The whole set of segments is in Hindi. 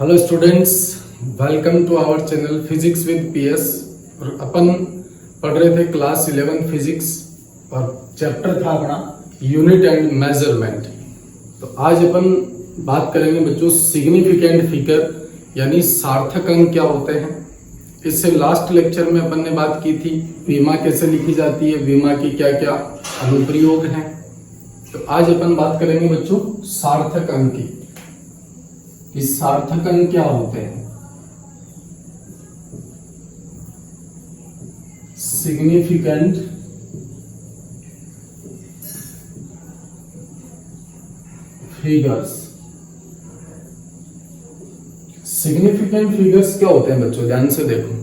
Hello students, welcome to our channel physics with PS. और अपन पढ़ रहे थे क्लास 11 फिजिक्स और चैप्टर था अपना यूनिट एंड मेजरमेंट। तो आज अपन बात करेंगे बच्चों सिग्निफिकेंट फिगर यानी सार्थक अंक क्या होते हैं। इससे लास्ट लेक्चर में अपन ने बात की थी विमा कैसे लिखी जाती है, विमा की क्या क्या अनुप्रयोग हैं। तो आज अपन बात करेंगे बच्चों सार्थक अंक की कि सार्थक अंक क्या होते हैं। Significant figures. सिग्निफिकेंट फिगर्स क्या होते हैं बच्चों, ध्यान से देखो।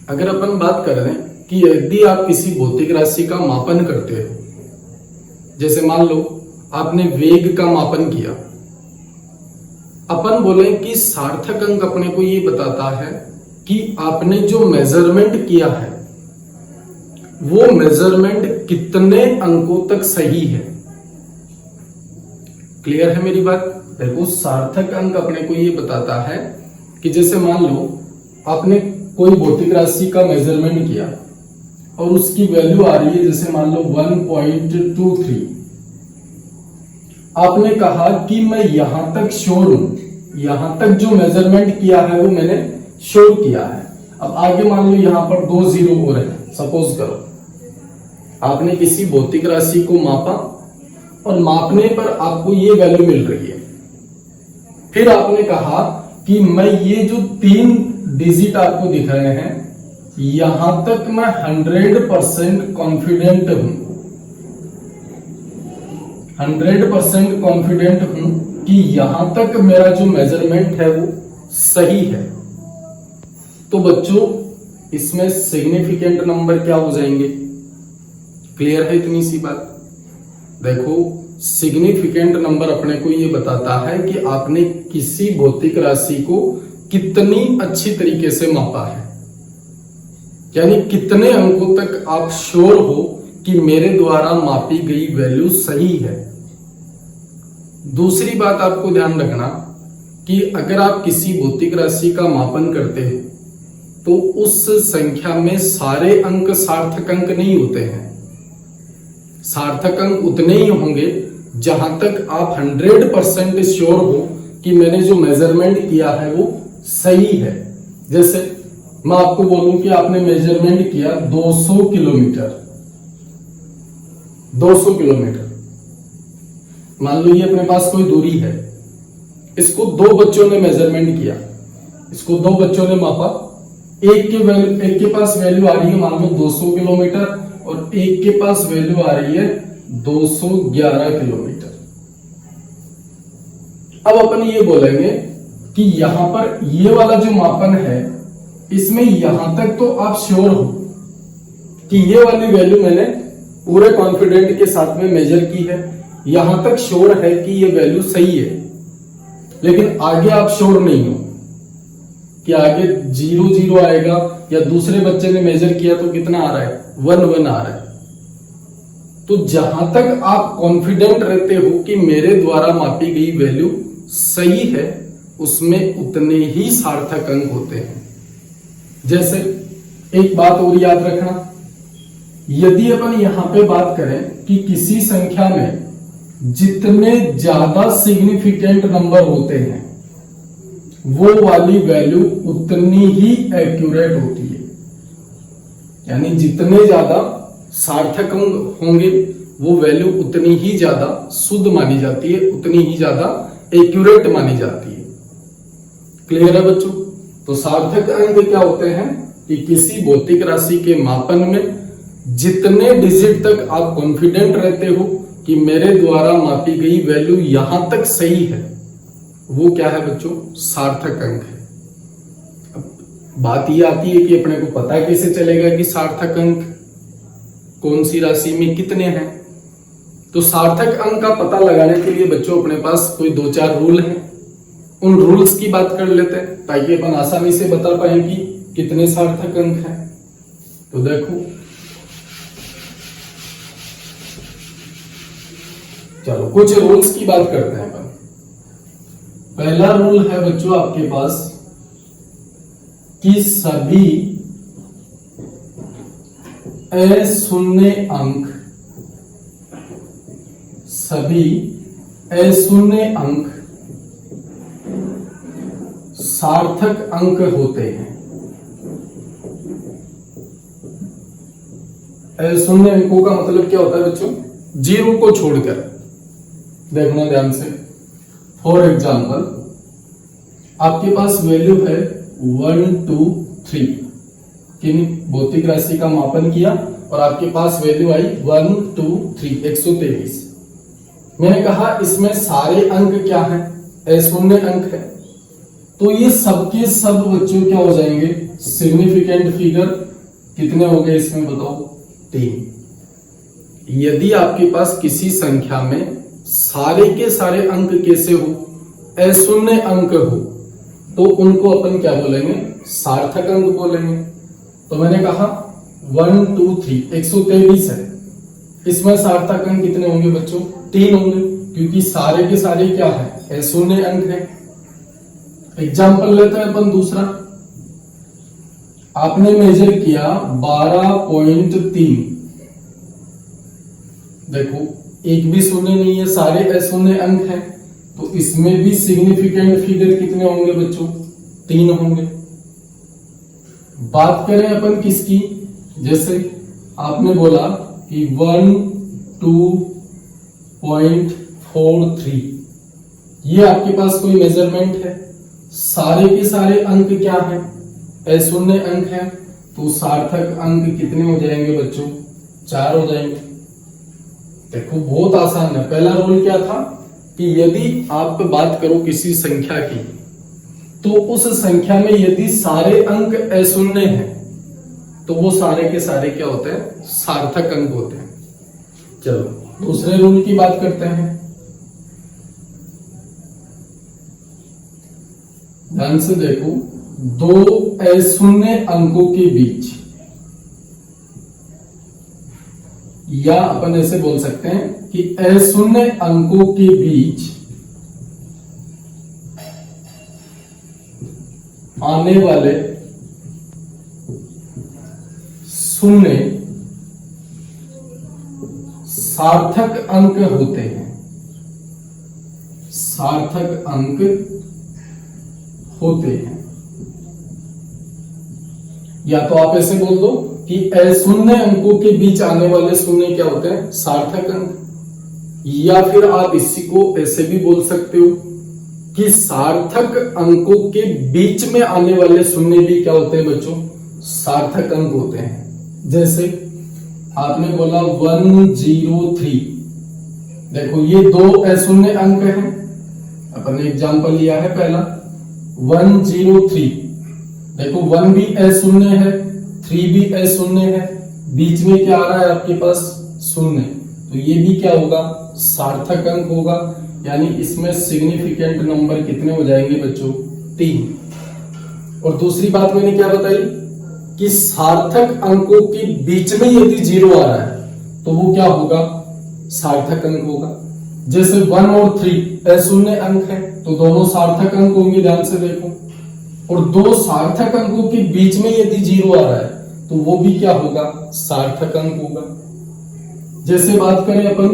अगर अपन बात कर रहे हैं कि यदि आप किसी भौतिक राशि का मापन करते हो, जैसे मान लो आपने वेग का मापन किया, अपन बोले कि सार्थक अंक अपने को ये बताता है कि आपने जो मेजरमेंट किया है वो मेजरमेंट कितने अंकों तक सही है। क्लियर है मेरी बात? देखो सार्थक अंक अपने को ये बताता है कि जैसे मान लो आपने कोई भौतिक राशि का मेजरमेंट किया और उसकी वैल्यू आ रही है जैसे मान लो 1.23। आपने कहा कि मैं यहां तक श्योर हूं, यहां तक जो मेजरमेंट किया है वो मैंने श्योर किया है। अब आगे मान लो यहां पर 2 जीरो और है। सपोज करो आपने किसी भौतिक राशि को मापा और मापने पर आपको ये वैल्यू मिल रही है। फिर आपने कहा कि मैं ये जो 3 डिजिट आपको दिख रहे हैं यहां तक मैं 100% कॉन्फिडेंट हूं, 100% कॉन्फिडेंट हूं कि यहां तक मेरा जो मेजरमेंट है वो सही है। तो बच्चों इसमें सिग्निफिकेंट नंबर क्या हो जाएंगे? क्लियर है इतनी सी बात? देखो सिग्निफिकेंट नंबर अपने को ये बताता है कि आपने किसी भौतिक राशि को कितनी अच्छी तरीके से मापा है, यानी कितने अंकों तक आप श्योर हो कि मेरे द्वारा मापी गई वैल्यू सही है। दूसरी बात आपको ध्यान रखना कि अगर आप किसी भौतिक राशि का मापन करते हैं तो उस संख्या में सारे अंक सार्थक अंक नहीं होते हैं। सार्थक अंक उतने ही होंगे जहां तक आप 100% श्योर हो कि मैंने जो मेजरमेंट किया है वो सही है। जैसे मैं आपको बोलूं कि आपने मेजरमेंट किया 200 किलोमीटर, 200 किलोमीटर मान लो ये अपने पास कोई दूरी है। इसको 2 बच्चों ने मेजरमेंट किया, इसको 2 बच्चों ने मापा। एक के पास वैल्यू आ रही है मान लो 200 किलोमीटर और एक के पास वैल्यू आ रही है 211 किलोमीटर। अब अपन ये बोलेंगे कि यहां पर ये वाला जो मापन है इसमें यहां तक तो आप श्योर हो कि ये वाली वैल्यू मैंने पूरे कॉन्फिडेंट के साथ में मेजर की है, यहां तक श्योर है कि ये वैल्यू सही है। लेकिन आगे आप श्योर नहीं हो कि आगे 0 आएगा या दूसरे बच्चे ने मेजर किया तो कितना आ रहा है 1 आ रहा है। तो जहां तक आप कॉन्फिडेंट रहते हो कि मेरे द्वारा मापी गई वैल्यू सही है उसमें उतने ही सार्थक अंक होते हैं। जैसे एक बात और याद रखना, यदि अपन यहां पे बात करें कि किसी संख्या में जितने ज्यादा सिग्निफिकेंट नंबर होते हैं वो वाली वैल्यू उतनी ही एक्यूरेट होती है, यानी जितने ज्यादा सार्थक अंक होंगे वो वैल्यू उतनी ही ज्यादा शुद्ध मानी जाती है, उतनी ही ज्यादा एक्यूरेट मानी जाती है। क्लियर है बच्चों? तो सार्थक अंक क्या होते हैं कि किसी भौतिक राशि के मापन में जितने डिजिट तक आप कॉन्फिडेंट रहते हो कि मेरे द्वारा मापी गई वैल्यू यहां तक सही है वो क्या है बच्चों? सार्थक अंक है। अब बात ये आती है कि अपने को पता कैसे चलेगा कि सार्थक अंक कौन सी राशि में कितने हैं। तो सार्थक अंक का पता लगाने के लिए बच्चों अपने पास कोई 2-4 रूल हैं। उन रूल्स की बात कर लेते हैं ताकि अपन आसानी से बता पाए कि कितने सार्थक अंक हैं। तो देखो चलो कुछ रूल्स की बात करते हैं अपन। पहला रूल है बच्चों आपके पास कि सभी अशून्य अंक सार्थक अंक होते हैं। अशून्य अंकों का मतलब क्या होता है बच्चों? जीरो को छोड़कर। देखना ध्यान से। फॉर एग्जाम्पल आपके पास वैल्यू है 1 2 3, किन भौतिक राशि का मापन किया और आपके पास वैल्यू आई 1 2 3 123। मैंने कहा इसमें सारे अंक क्या है? अशून्य अंक है। तो ये सबके सब बच्चों क्या हो जाएंगे? Significant figure. कितने हो गए इसमें बताओ? 3। यदि आपके पास किसी संख्या में सारे के सारे अंक कैसे हो? अशून्य अंक हो, तो उनको अपन क्या बोलेंगे? सार्थक अंक बोलेंगे। तो मैंने कहा 1 2 3 123 है, इसमें सार्थक अंक कितने होंगे बच्चों? 3 होंगे, क्योंकि सारे के सारे क्या है? अशून्य अंक है। एग्जाम्पल लेते हैं अपन दूसरा। आपने मेजर किया 12.3। देखो एक भी शून्य नहीं है, सारे अशून्य अंक हैं, तो इसमें भी सिग्निफिकेंट फिगर कितने होंगे बच्चों? 3 होंगे। बात करें अपन किसकी? जैसे आपने बोला कि 12.43, ये आपके पास कोई मेजरमेंट है। सारे के सारे अंक क्या हैं? अशून्य अंक हैं, तो सार्थक अंक कितने हो जाएंगे बच्चों? 4 हो जाएंगे। देखो बहुत आसान है। पहला रूल क्या था कि यदि आप बात करो किसी संख्या की, तो उस संख्या में यदि सारे अंक अशून्य हैं तो वो सारे के सारे क्या होते हैं? सार्थक अंक होते हैं। चलो दूसरे रूल की बात करते हैं। ध्यान से देखो, दो अशून्य अंकों के बीच, या अपन ऐसे बोल सकते हैं कि अशून्य अंकों के बीच आने वाले शून्य सार्थक अंक होते हैं। सार्थक अंक होते हैं। या तो आप ऐसे बोल दो कि अशून्य अंकों के बीच आने वाले शून्य क्या होते हैं? सार्थक अंक। या फिर आप इसी को ऐसे भी बोल सकते हो कि सार्थक अंकों के बीच में आने वाले शून्य भी क्या होते हैं बच्चों? सार्थक अंक होते हैं। जैसे आपने बोला 103। देखो ये दो अशून्य अंक हैं, अपन ने एग्जाम्पल लिया है पहला 103। देखो 1 भी अशून्य है, 3 भी अशून्य है, बीच में क्या आ रहा है आपके पास? शून्य। तो ये भी क्या होगा? सार्थक अंक होगा। यानी इसमें सिग्निफिकेंट नंबर कितने हो जाएंगे बच्चों? 3। और दूसरी बात मैंने क्या बताई कि सार्थक अंकों के बीच में यदि 0 आ रहा है तो वो क्या होगा? सार्थक अंक होगा। जैसे 1 और 3 अशून्य अंक है, तो दोनों सार्थक अंक होंगे। ध्यान से देखो। और दो सार्थक अंकों के बीच में यदि 0 आ रहा है तो वो भी क्या होगा? सार्थक अंक होगा। जैसे बात करें अपन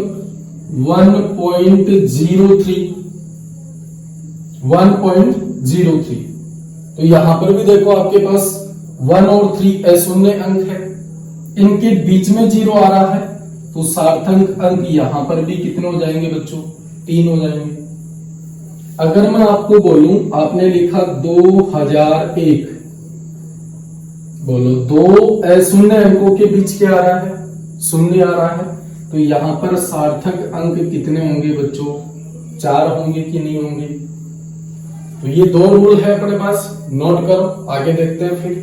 1.03, तो यहां पर भी देखो आपके पास 1 और 3 अशून्य अंक है, इनके बीच में 0 आ रहा है, तो सार्थक अंक यहां पर भी कितने हो जाएंगे बच्चों? 3 हो जाएंगे। अगर मैं आपको बोलूं, आपने लिखा 2001, बोलो दो अशून्य अंकों के बीच क्या आ रहा है? शून्य आ रहा है, तो यहां पर सार्थक अंक कितने होंगे बच्चों? 4 होंगे कि नहीं होंगे? तो ये 2 रूल है अपने पास, नोट करो। आगे देखते हैं फिर।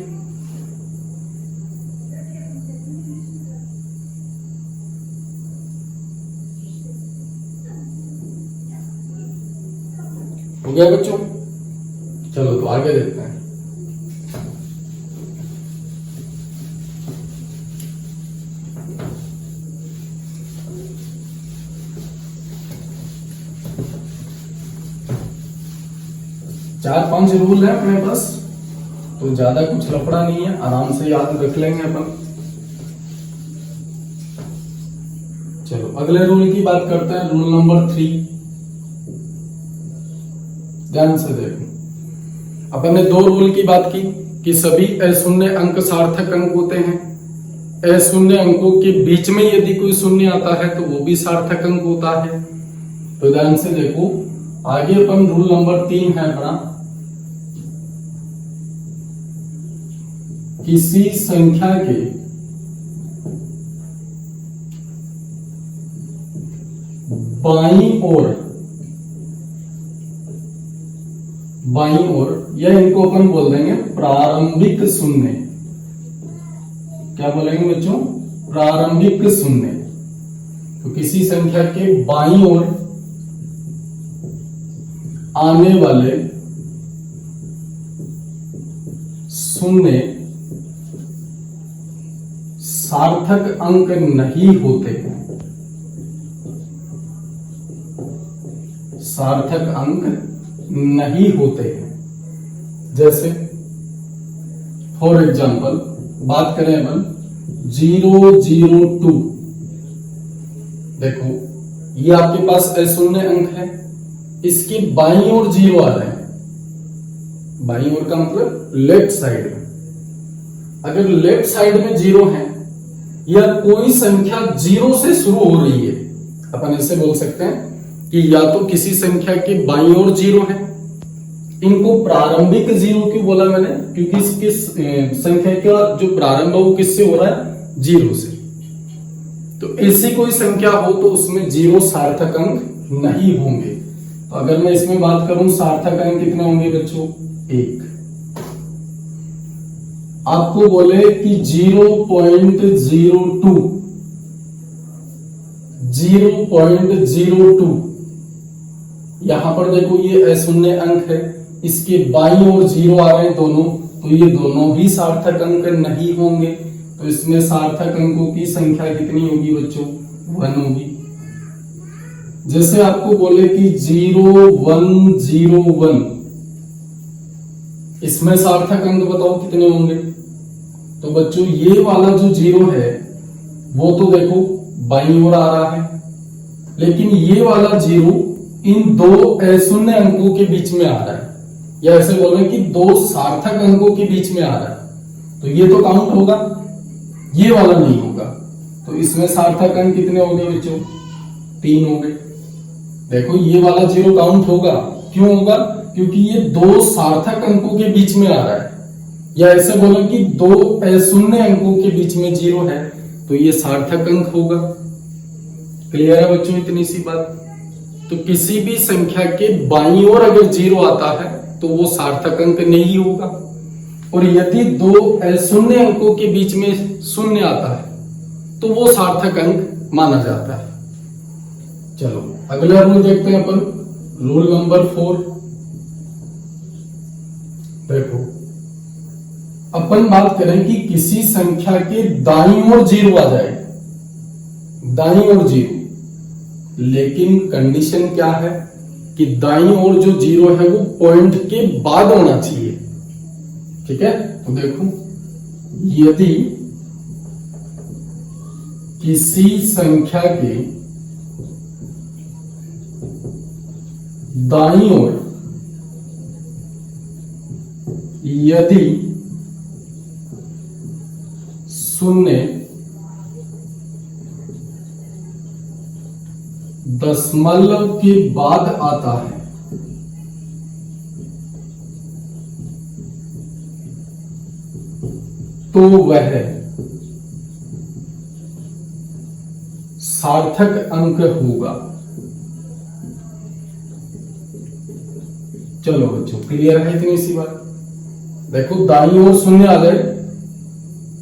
हो गया बच्चों? चलो तो आगे देखते हैं। 4-5 रूल है अपने पास, तो ज्यादा कुछ लफड़ा नहीं है, आराम से याद रख लेंगे अपन। चलो अगले रूल की बात करते हैं, रूल नंबर 3। ध्यान से देखो, अपन ने 2 रूल की बात की कि सभी अशून्य अंक सार्थक अंक होते हैं। अशून्य अंकों के बीच में यदि कोई शून्य आता है तो वो भी सार्थक अंक होता है। तो ध्यान से देखो, आगे अपन रूल नंबर 3 है अपना, किसी संख्या के बाईं ओर या इनको अपन बोल देंगे प्रारंभिक शून्य। क्या बोलेंगे बच्चों? प्रारंभिक शून्य। तो किसी संख्या के बाईं ओर आने वाले शून्य सार्थक अंक नहीं होते, सार्थक अंक नहीं होते हैं। जैसे फॉर एग्जाम्पल बात करें अपन 002, देखो ये आपके पास अशून्य अंक है, इसकी बाईं ओर 0 आ रहा है। बाईं ओर का मतलब लेफ्ट साइड में। अगर लेफ्ट साइड में 0 है या कोई संख्या 0 से शुरू हो रही है, अपन ऐसे बोल सकते हैं कि या तो किसी संख्या के बाईं ओर 0 है, इनको प्रारंभिक 0 क्यों बोला मैंने? क्योंकि इसकी संख्या का जो प्रारंभ है वो किससे हो रहा है? 0 से। तो ऐसी कोई संख्या हो तो उसमें 0 सार्थक अंक नहीं होंगे। तो अगर मैं इसमें बात करूं सार्थक अंक कितने होंगे बच्चों? 1। आपको बोले कि 0.02 यहां पर देखो ये अशून्य अंक है, इसके बाईं ओर 0 आ रहे हैं दोनों, तो ये दोनों भी सार्थक अंक नहीं होंगे। तो इसमें सार्थक अंकों की संख्या कितनी होगी बच्चों? 1 होगी। जैसे आपको बोले कि 0101, इसमें सार्थक अंक बताओ कितने होंगे? तो बच्चों ये वाला जो 0 है वो तो देखो बाईं ओर आ रहा है, लेकिन ये वाला 0 इन 2 अशून्य अंकों के बीच में आ रहा है, या ऐसे बोले कि 2 सार्थक अंकों के बीच में आ रहा है। तो ये तो काउंट होगा, ये वाला नहीं होगा। तो इसमें सार्थक अंक कितने हो गए बच्चों? 3 हो गए। देखो ये वाला 0 काउंट होगा, क्यों होगा? क्योंकि ये 2 सार्थक अंकों के बीच में आ रहा है, या ऐसे बोले कि 2 अशून्य अंकों के बीच में 0 है, तो ये सार्थक अंक होगा। क्लियर है बच्चों इतनी सी बात? तो किसी भी संख्या के बाईं ओर अगर 0 आता है तो वो सार्थक अंक नहीं होगा, और यदि 2 अशून्य अंकों के बीच में 0 आता है तो वो सार्थक अंक माना जाता है। चलो अगला रूल देखते हैं अपन, रूल नंबर 4। देखो अपन बात करें कि किसी संख्या के दाईं ओर 0 आ जाए, दाईं ओर 0, लेकिन कंडीशन क्या है कि दाईं ओर जो 0 है वो पॉइंट के बाद होना चाहिए। ठीक है, तो देखो यदि किसी संख्या के दाईं ओर यदि 0 दशमलव के बाद आता है तो वह सार्थक अंक होगा। चलो बच्चों क्लियर है इतनी सी बात? देखो दाईं ओर 0 आ जाए,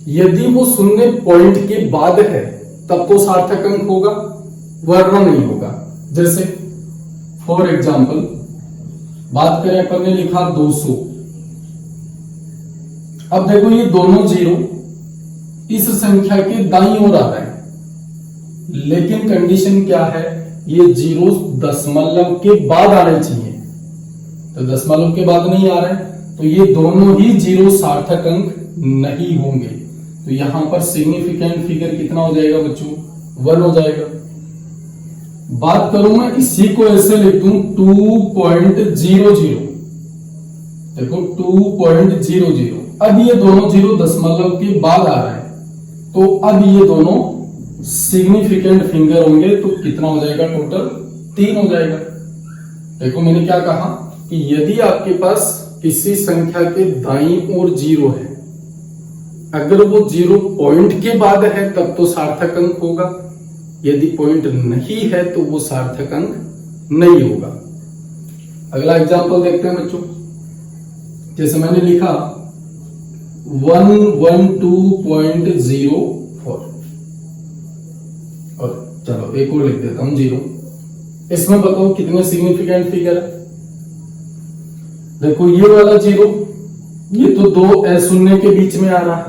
यदि वो 0 पॉइंट के बाद है तब तो सार्थक अंक होगा, वरना नहीं होगा। जैसे फॉर एग्जाम्पल बात करें, अपन ने लिखा 200। अब देखो ये दोनों 0 इस संख्या के दाईं ओर आ रहे हैं, लेकिन कंडीशन क्या है? ये 0 दशमलव के बाद आने चाहिए। तो दशमलव के बाद नहीं आ रहा है, तो ये दोनों ही जीरो सार्थक अंक नहीं होंगे। तो यहां पर सिग्निफिकेंट फिगर कितना हो जाएगा बच्चों? 1 हो जाएगा। बात करूं मैं इसी को ऐसे लिख दूं 2.00, देखो 2.00। अब ये दोनों जीरो दशमलव के बाद आ रहा है, तो अब ये दोनों सिग्निफिकेंट फिंगर होंगे, तो कितना हो जाएगा? टोटल 3 हो जाएगा। देखो मैंने क्या कहा कि यदि आपके पास किसी संख्या के दाईं ओर जीरो है, अगर वो जीरो पॉइंट के बाद है तब तो सार्थक अंक होगा, यदि पॉइंट नहीं है तो वो सार्थक अंक नहीं होगा। अगला एग्जांपल देखते हैं बच्चों। जैसे मैंने लिखा 112.04, और चलो एक और लिख देता हूं 0। इसमें बताओ कितने सिग्निफिकेंट फिगर है? देखो ये वाला 0, ये तो दो अशून्य के बीच में आ रहा है,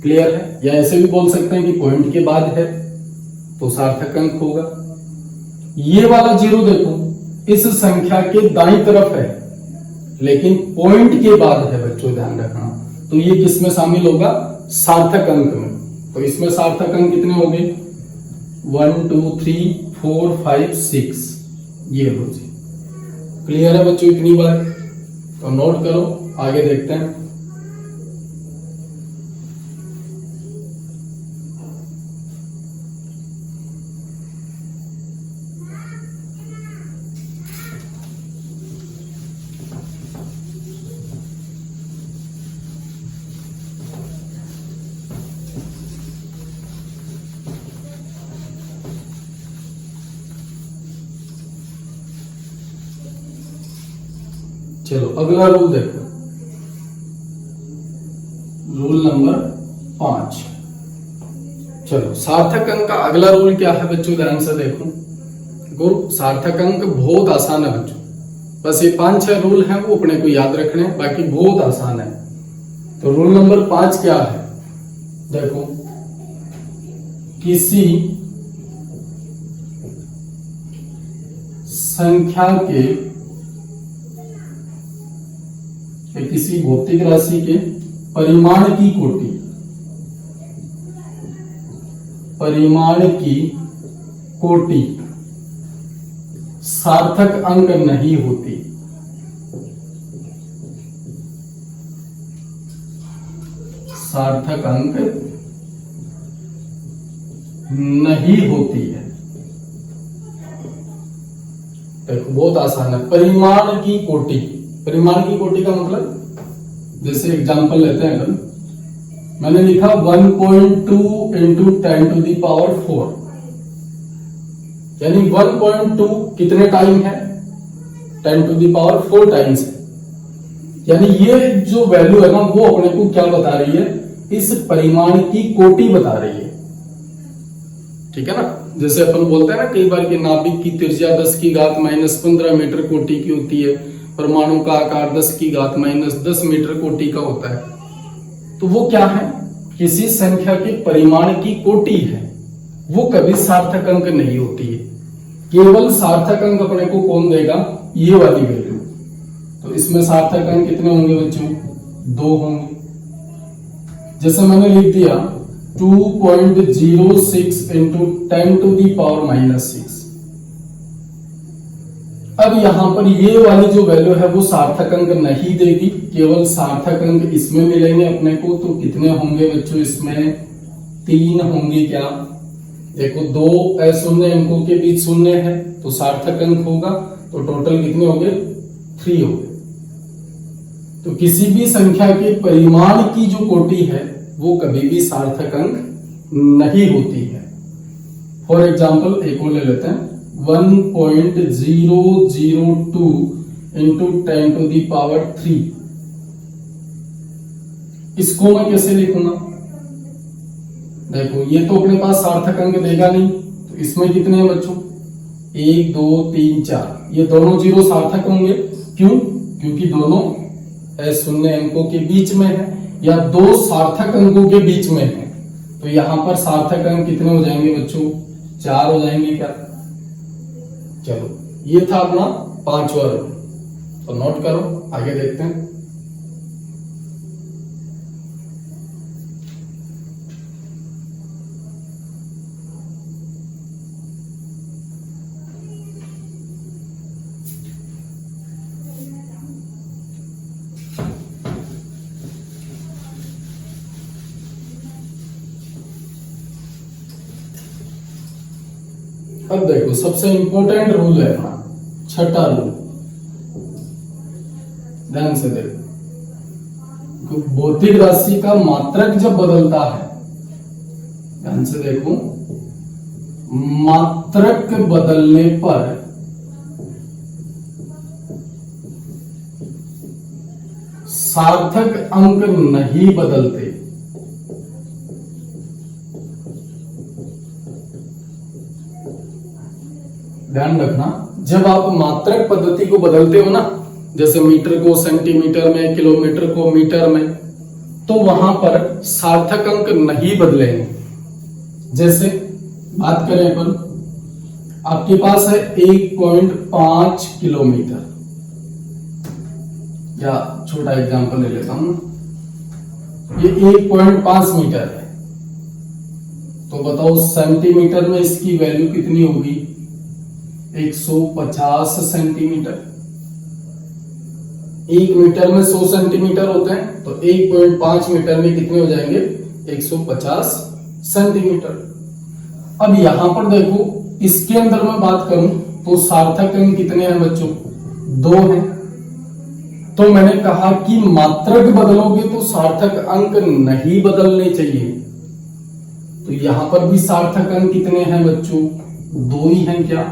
क्लियर है? या ऐसे भी बोल सकते हैं कि पॉइंट के बाद है तो सार्थक अंक होगा। ये वाला 0 देखो इस संख्या के दाईं तरफ है लेकिन पॉइंट के बाद है बच्चों, ध्यान रखना। तो ये किसमें शामिल होगा? सार्थक अंक में। तो इसमें सार्थक अंक कितने हो गए? 1 2 3 4 5 6, ये लो जी। क्लियर है बच्चों इतनी बार? तो नोट करो, आगे देखते हैं। चलो अगला रूल देखो, रूल नंबर 5। चलो सार्थक अंक का अगला रूल क्या है बच्चों? ध्यान से देखो। सार्थक अंक बहुत आसान है बच्चों, बस ये 5-6 रूल हैं वो अपने को याद रखने, बाकी बहुत आसान है। तो रूल नंबर 5 क्या है? देखो, किसी संख्या के, किसी भौतिक राशि के परिमाण की कोटि, परिमाण की कोटि सार्थक अंक नहीं होती। सार्थक अंक नहीं होती है। देखो बहुत आसान है। परिमाण की कोटि, परिमाण की कोटि का मतलब, जैसे एग्जांपल लेते हैं, अगर मैंने लिखा 1.2 इंटू 10⁴, यानी 1.2 कितने टाइम है? 10⁴ टाइम्स है। यानी ये जो वैल्यू है ना वो अपने को क्या बता रही है? इस परिमाण की कोटि बता रही है, ठीक है ना? जैसे अपन बोलते हैं ना कई बार कि नाभिक की त्रिज्या 10⁻⁻15 मीटर कोटि की होती है, परमाणु का आकार 10⁻⁻10 मीटर कोटि का होता है। तो वो क्या है? किसी संख्या के परिमाण की कोटि है, वो कभी सार्थक अंक नहीं होती है। केवल सार्थक अंक अपने को कौन देगा? ये वाली वैल्यू। तो इसमें सार्थक अंक कितने होंगे बच्चों? 2 होंगे। जैसे मैंने लिख दिया 2.06 इंटू 10⁻⁻6। अब यहां पर ये वाली जो वैल्यू है वो सार्थक अंक नहीं देगी, केवल सार्थक अंक इसमें मिलेंगे अपने को। तो कितने होंगे बच्चों? इसमें 3 होंगे। क्या? देखो 2 अशून्य अंकों के बीच शून्य है तो सार्थक अंक होगा, तो टोटल कितने हो गए? 3 हो गए। तो किसी भी संख्या के परिमाण की जो कोटि है वो कभी भी सार्थक अंक नहीं होती है। फॉर एग्जाम्पल एक और ले लेते हैं, 1.002 इंटू 10⁻3। इसको मैं कैसे लिखूंगा? देखो ये तो अपने पास सार्थक अंक देगा नहीं, तो इसमें कितने हैं बच्चों? 1 2 3 4, ये दोनों जीरो सार्थक होंगे। क्यों? क्योंकि दोनों अशून्य अंकों के बीच में है या 2 सार्थक अंकों के बीच में है। तो यहां पर सार्थक अंक कितने हो जाएंगे बच्चों? 4 हो जाएंगे। क्या? चलो ये था अपना 5वां रूल। तो नोट करो, आगे देखते हैं। अब देखो सबसे इंपॉर्टेंट रूल है अपना, छठा रूल, ध्यान से देखो। भौतिक राशि का मात्रक जब बदलता है, ध्यान से देखो, मात्रक बदलने पर सार्थक अंक नहीं बदलते। ध्यान रखना, जब आप मात्रक पद्धति को बदलते हो ना, जैसे मीटर को सेंटीमीटर में, किलोमीटर को मीटर में, तो वहां पर सार्थक अंक नहीं बदलेंगे। जैसे बात करें अपन, आपके पास है 1.5 किलोमीटर, या छोटा एग्जांपल ले लेता हूं, ये 1.5 मीटर है, तो बताओ सेंटीमीटर में इसकी वैल्यू कितनी होगी? 150 सेंटीमीटर। 1 मीटर में 100 सेंटीमीटर होते हैं, तो 1.5 मीटर में कितने हो जाएंगे? 150 सेंटीमीटर। अब यहां पर देखो, इसके अंदर मैं बात करूं तो सार्थक अंक कितने हैं बच्चों? 2 हैं। तो मैंने कहा कि मात्रक बदलोगे तो सार्थक अंक नहीं बदलने चाहिए, तो यहां पर भी सार्थक अंक कितने हैं बच्चों? 2 ही हैं। क्या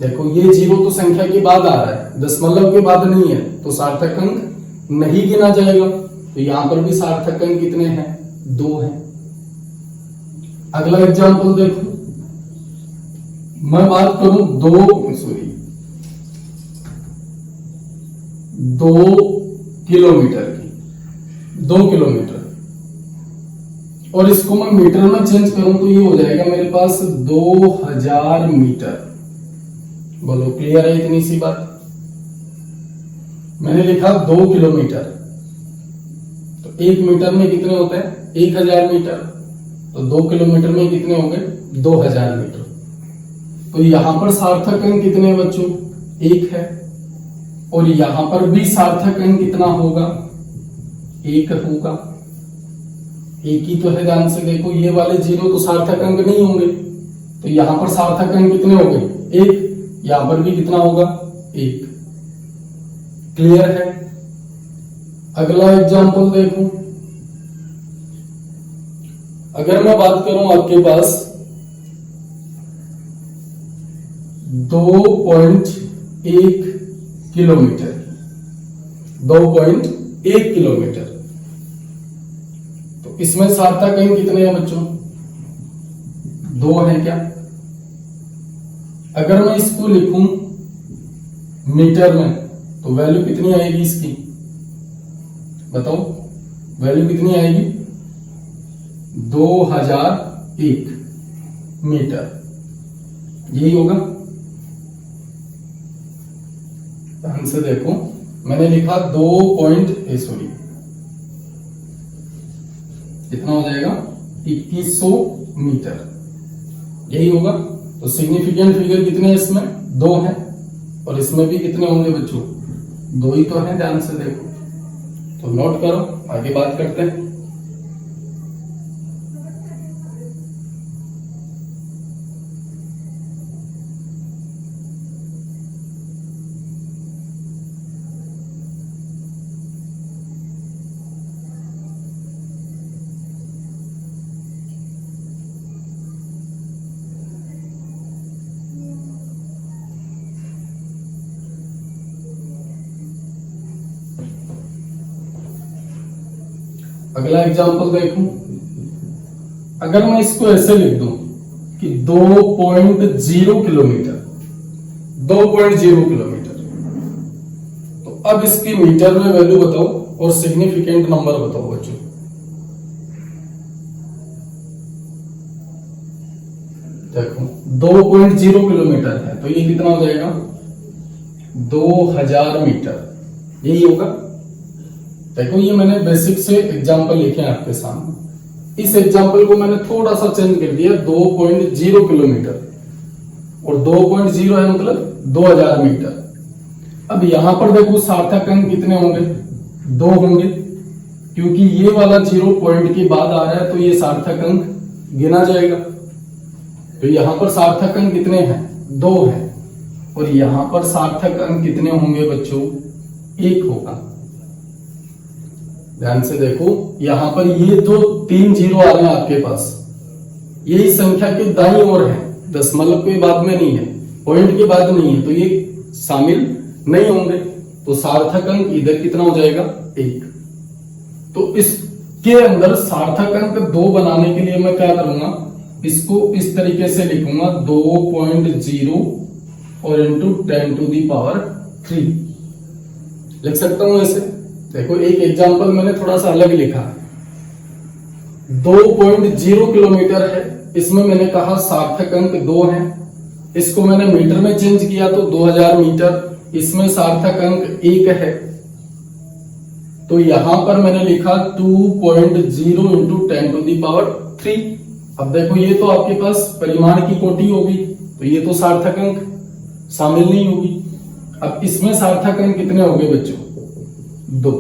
देखो, ये 0 तो संख्या के बाद आ रहा है, दशमलव के बाद नहीं है, तो सार्थक अंक नहीं गिना जाएगा। तो यहां पर भी सार्थक अंक कितने हैं? 2 हैं। अगला एग्जांपल देखो, मैं बात करूं 2 किलोमीटर की, 2 किलोमीटर, और इसको मैं मीटर में चेंज करूं तो ये हो जाएगा मेरे पास 2000 मीटर। बोलो क्लियर है इतनी सी बात? मैंने लिखा 2 किलोमीटर, तो 1 मीटर में कितने होते हैं? 1000 मीटर, तो 2 किलोमीटर में कितने हो गए? 2000 मीटर। तो यहां पर सार्थक अंक कितने बच्चों? 1 है, और यहां पर भी सार्थक अंक कितना होगा? 1 होगा। 1 ही तो है, ध्यान से देखो, ये वाले 0 तो सार्थक अंक नहीं होंगे, तो यहां पर सार्थक अंक कितने हो गए? 1। यहां पर भी कितना होगा? 1। क्लियर है? अगला एग्जांपल देखो, अगर मैं बात करूं आपके पास 2.1 किलोमीटर, 2.1 किलोमीटर, तो इसमें सार्थक अंक कितने हैं बच्चों? 2 हैं। क्या अगर मैं इसको लिखूं मीटर में, तो वैल्यू कितनी आएगी इसकी? बताओ, वैल्यू कितनी आएगी? 2001 मीटर, यही होगा। ध्यान से देखो, मैंने लिखा 2 कितना हो जाएगा? 2100 मीटर, यही होगा। तो सिग्निफिकेंट फिगर कितने हैं इसमें? 2 हैं, और इसमें भी कितने होंगे बच्चों? 2 ही तो हैं, ध्यान से देखो। तो नोट करो, आगे बात करते हैं। अगला एग्जांपल देखो, अगर मैं इसको ऐसे लिख दूं कि 2.0 किलोमीटर, 2.0 किलोमीटर, तो अब इसकी मीटर में वैल्यू बताओ और सिग्निफिकेंट नंबर बताओ बच्चों। देखो 2.0 किलोमीटर है, तो ये कितना हो जाएगा? 2000 मीटर, यही होगा। देखो ये मैंने बेसिक से एग्जांपल लिखे हैं आपके सामने। इस एग्जांपल को मैंने थोड़ा सा चेंज कर दिया, 2.0 किलोमीटर, और 2.0 है मतलब 2000 मीटर। अब यहां पर देखो सार्थक अंक कितने होंगे, 2 होंगे, क्योंकि ये वाला 0 पॉइंट के बाद आ रहा है, तो ये सार्थक अंक गिना जाएगा। तो यहां पर सार्थक अंक कितने हैं, 2 है, और यहां पर सार्थक अंक कितने होंगे बच्चों, 1 होगा। ध्यान से देखो, यहां पर ये जो 3 0 आ रहे हैं आपके पास, यही संख्या के दाईं ओर है, दशमलव के बाद में नहीं है, पॉइंट के बाद नहीं है, तो ये शामिल नहीं होंगे। तो सार्थक अंक इधर कितना हो जाएगा, 1। तो इसके अंदर सार्थक अंक 2 बनाने के लिए मैं क्या करूंगा, इसको इस तरीके से लिखूंगा, 2.0 और इंटू 10⁻³ लिख सकता हूं ऐसे। देखो एक एग्जांपल मैंने थोड़ा सा अलग लिखा है, 2.0 किलोमीटर है, इसमें मैंने कहा सार्थक अंक 2 है, इसको मैंने मीटर में चेंज किया तो 2000 मीटर, इसमें सार्थक अंक 1 है, तो यहां पर मैंने लिखा 2.0 इंटू 10⁻³। अब देखो ये तो आपके पास परिमाण की कोटि होगी, तो ये तो सार्थक अंक शामिल नहीं होगी। अब इसमें सार्थक अंक कितने हो गए बच्चों, 2।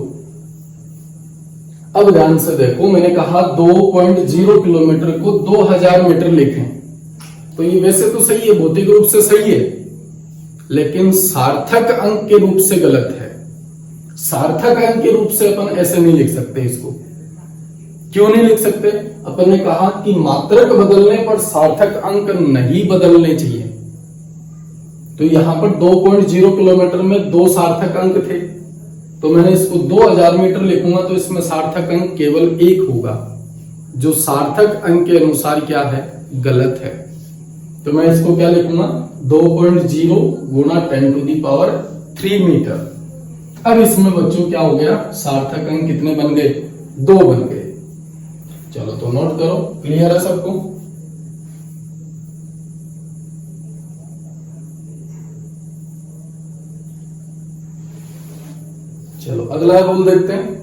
अब ध्यान से देखो, मैंने कहा 2.0 किलोमीटर को 2000 मीटर लिखें, तो ये वैसे तो सही है, भौतिक रूप से सही है, लेकिन सार्थक अंक के रूप से गलत है। सार्थक अंक के रूप से अपन ऐसे नहीं लिख सकते इसको। क्यों नहीं लिख सकते, अपन ने कहा कि मात्रक बदलने पर सार्थक अंक नहीं बदलने चाहिए। तो यहां पर 2.0 किलोमीटर में 2 सार्थक अंक थे, तो मैंने इसको 2000 मीटर लिखूंगा, तो इसमें सार्थक अंक केवल 1 होगा, जो सार्थक अंक के अनुसार क्या है, गलत है। तो मैं इसको क्या लिखूंगा, 2.0 गुणा 10⁻³ मीटर। अब इसमें बच्चों क्या हो गया, सार्थक अंक कितने बन गए, 2 बन गए। चलो तो नोट करो, क्लियर है सबको। चलो अगला रूल देखते हैं।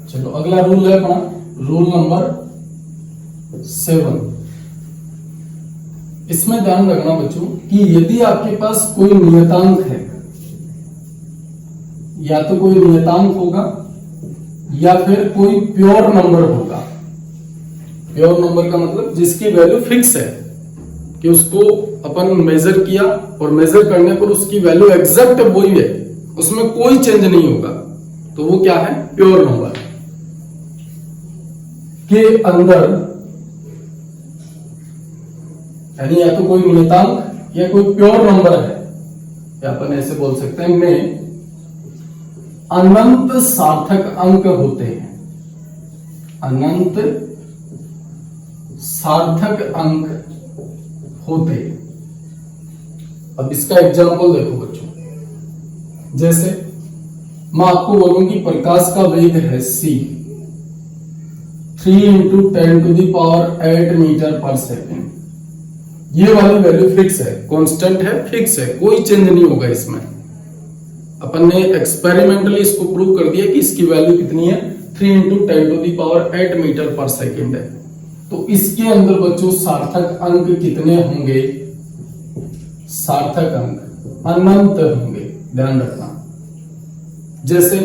चलो अगला रूल है अपना रूल नंबर 7। इसमें ध्यान रखना बच्चों कि यदि आपके पास कोई नियतांक है, या तो कोई नियतांक होगा या फिर कोई प्योर नंबर होगा। प्योर नंबर का मतलब जिसकी वैल्यू फिक्स है, कि उसको अपन मेजर किया और मेजर करने पर उसकी वैल्यू एग्जैक्ट वही है, उसमें कोई चेंज नहीं होगा, तो वो क्या है, प्योर नंबर के अंदर, यानी या तो कोई नियतांक या कोई प्योर नंबर है, या अपन ऐसे बोल सकते हैं में अनंत सार्थक अंक होते हैं। अनंत सार्थक अंक होते हैं। अब इसका एग्जांपल देखो बच्चों, जैसे मैं आपको बोलूं कि प्रकाश का वेग है c, 3 इंटू 10⁸ मीटर पर सेकेंड। ये वाली वैल्यू फिक्स है, कांस्टेंट है, फिक्स है, कोई चेंज नहीं होगा इसमें। अपन ने एक्सपेरिमेंटली इसको प्रूव कर दिया कि इसकी वैल्यू कितनी है, 3 इंटू 10⁸ मीटर पर सेकेंड है। तो इसके अंदर बच्चों सार्थक अंक कितने होंगे, सार्थक अंक अनंत होंगे, ध्यान रखना। जैसे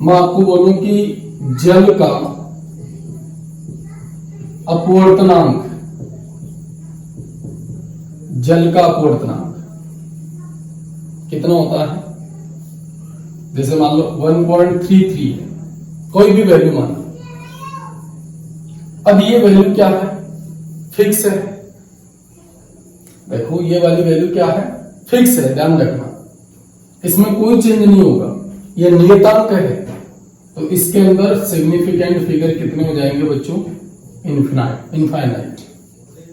मैं आपको बोलूं कि जल का अपवर्तनांक, जल का अपवर्तनांक कितना होता है, जैसे मान लो 1.33 है, कोई भी वैल्यू मान लो। अब ये वैल्यू क्या है, फिक्स है। देखो ये वाली वैल्यू क्या है, फिक्स है, ध्यान रखना, इसमें कोई चेंज नहीं होगा, ये नियतांक है। तो इसके अंदर सिग्निफिकेंट फिगर कितने हो जाएंगे बच्चों, इनफाइनाइट।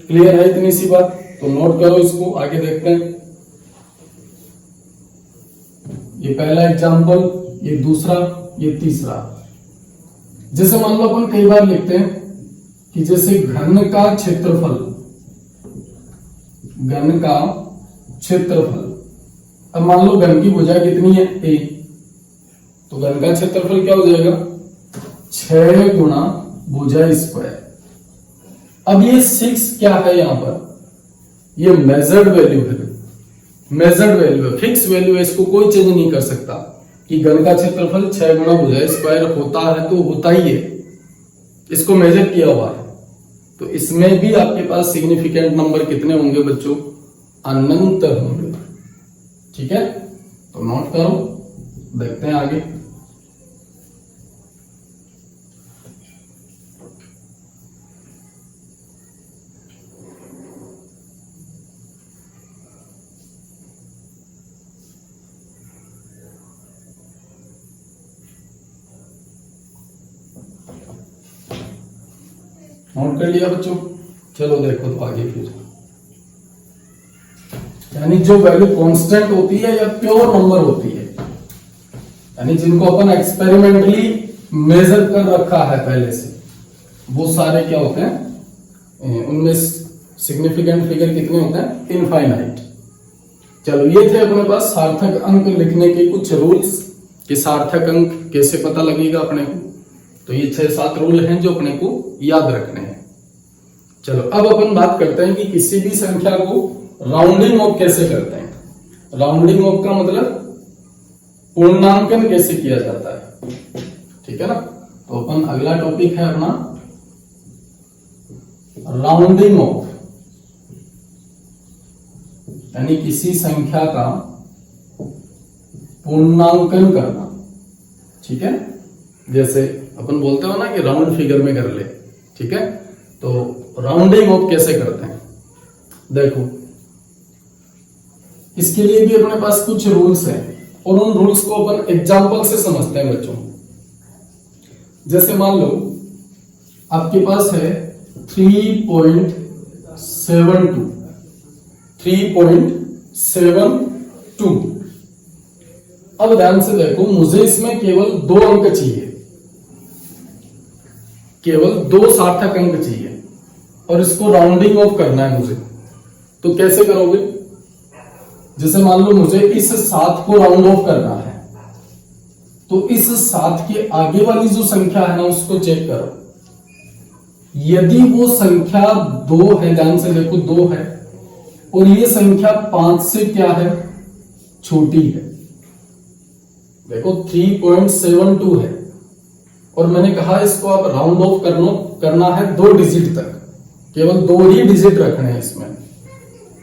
क्लियर है इतनी सी बात, तो नोट करो इसको, आगे देखते हैं। ये पहला एग्जाम्पल, ये दूसरा, ये तीसरा। जैसे मान लो अपन कई बार लिखते हैं कि जैसे घन का क्षेत्रफल, घन का क्षेत्रफल, अब मान लो घन की भुजा कितनी है a, तो घन का क्षेत्रफल क्या हो जाएगा 6 गुणा भुजा स्क्वायर। अब ये 6 क्या है यहां पर, ये मेजर्ड वैल्यू है, मेजर्ड वैल्यू है, फिक्स वैल्यू है, इसको कोई चेंज नहीं कर सकता कि घन का क्षेत्रफल 6 गुणा भुजा स्क्वायर होता है तो होता ही है, इसको मेजर किया हुआ है। तो इसमें भी आपके पास सिग्निफिकेंट नंबर कितने होंगे बच्चों, अनंत होंगे। ठीक है, तो नोट करो, देखते हैं आगे। नोट कर लिया बच्चों, चलो देखो तो आगे फिर, यानी जो वैल्यू कांस्टेंट होती है या प्योर नंबर होती है, यानी जिनको अपन एक्सपेरिमेंटली मेजर कर रखा है पहले से, वो सारे क्या होते हैं, उनमें सिग्निफिकेंट फिगर कितने होते हैं, इनफाइनाइट। चलो ये थे अपने पास सार्थक अंक लिखने के कुछ रूल्स कि सार्थक अंक कैसे पता लगेगा अपने को। तो ये 6-7 रूल हैं जो अपने को याद रखने हैं। चलो अब अपन बात करते हैं कि किसी भी संख्या को राउंडिंग ऑफ कैसे करते हैं। राउंडिंग ऑफ का मतलब पूर्णांकन कैसे किया जाता है, ठीक है ना। तो अपन अगला टॉपिक है अपना राउंडिंग ऑफ, यानी किसी संख्या का पूर्णांकन करना। ठीक है, जैसे अपन बोलते हो ना कि राउंड फिगर में कर ले, ठीक है। तो राउंडिंग ऑफ कैसे करते हैं, देखो इसके लिए भी अपने पास कुछ रूल्स हैं और उन रूल्स को अपन एग्जांपल से समझते हैं बच्चों। जैसे मान लो आपके पास है 3.72। अब ध्यान से देखो, मुझे इसमें केवल 2 अंक चाहिए, केवल 2 सार्थक अंक चाहिए और इसको राउंडिंग ऑफ करना है मुझे। तो कैसे करोगे, जैसे मान लो मुझे इस 7 को राउंड ऑफ करना है, तो इस 7 के आगे वाली जो संख्या है ना उसको चेक करो। यदि वो संख्या 2 है, ध्यान से देखो 2 है, और ये संख्या 5 से क्या है, छोटी है। देखो 3.72 है और मैंने कहा इसको आप राउंड ऑफ करना है 2 डिजिट तक, केवल 2 ही डिजिट रखने हैं इसमें।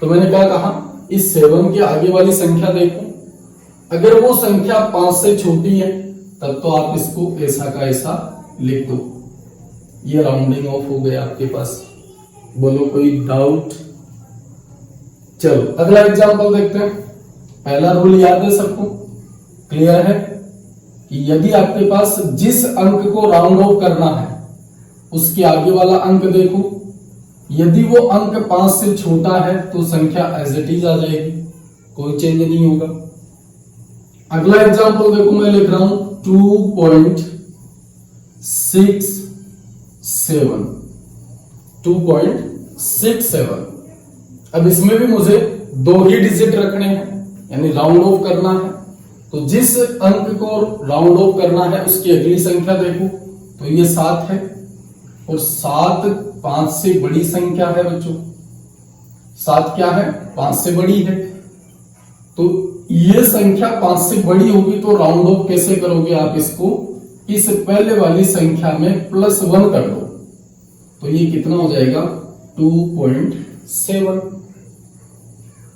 तो मैंने क्या कहा, इस 7 के आगे वाली संख्या देखो, अगर वो संख्या 5 से छोटी है तब तो आप इसको ऐसा का ऐसा लिख दो। ये राउंडिंग ऑफ हो गया आपके पास। बोलो कोई डाउट। चलो अगला एग्जांपल देखते हैं। पहला रूल याद है सबको, क्लियर है कि यदि आपके पास जिस अंक को राउंड ऑफ करना है उसके आगे वाला अंक देखो, यदि वो अंक 5 से छोटा है तो संख्या एज इट इज आ जाएगी, कोई चेंज नहीं होगा। अगला एग्जांपल देखो, मैं लिख रहा हूं 2.67। अब इसमें भी मुझे 2 ही डिजिट रखने हैं, यानी राउंड ऑफ करना है। तो जिस अंक को राउंड ऑफ करना है उसकी अगली संख्या देखो, तो ये 7 है और 7 5 से बड़ी संख्या है बच्चों। 7 क्या है, 5 से बड़ी है। तो ये संख्या 5 से बड़ी होगी तो राउंड ऑफ कैसे करोगे आप, इसको इस पहले वाली संख्या में +1 कर दो, तो ये कितना हो जाएगा 2.7।